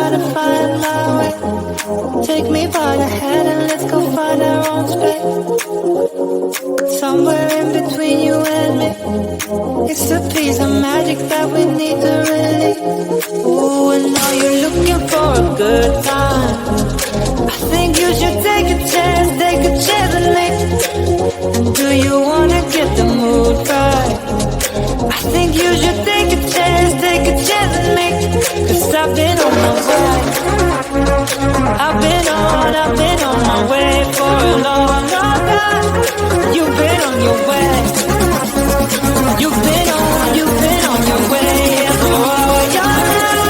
try to find my way. Take me by the hand and let's go find our own space. Somewhere in between you and me. It's a piece of magic that we need to release. Ooh, and now you're looking for a good time. I think you should take a chance with me. And do you wanna get the mood right? I think you should take a chance with me. 'Cause I've been on my way. I've been on my way for a long time. You've been on your way. You've been on your way for all your life.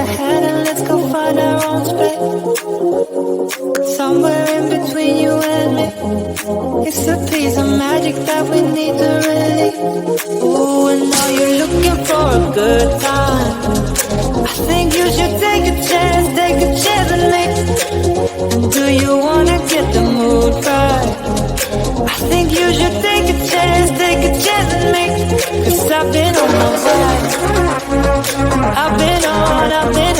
ahead and let's go find our own space. Somewhere in between you and me, it's a piece of magic that we need to release. Ooh, and now you're looking for a good time. I think you should take a chance with me. And do you wanna get the mood right? I think you should take a chance with me. 'Cause I've been on my way. I've been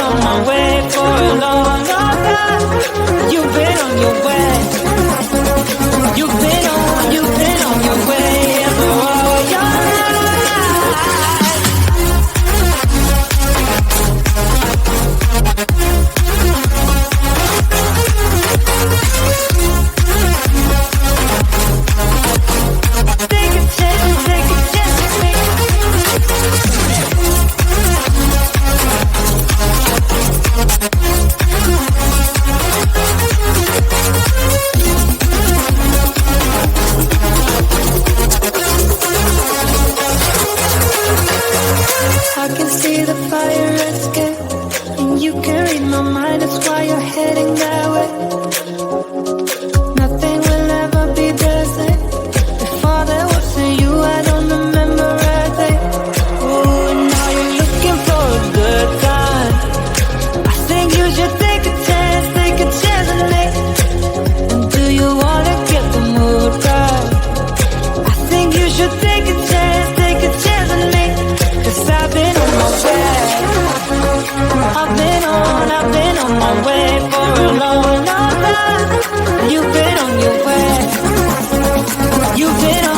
on my way for a long, long time. You've been on your way. You've been on your way for all your life. Take a chance with me. I can see the fire escape, and you can read my mind, that's why you're heading that way. Nothing will ever be the same. Before there was you, I don't remember a day. Oh, and now you're looking for a good time. I think you should take a chance with me. And do you wanna get the mood right? I think you should take a chance with me. 'Cause I've been on my way. I've been on my way for a long, long time. You've been on your way. You've been on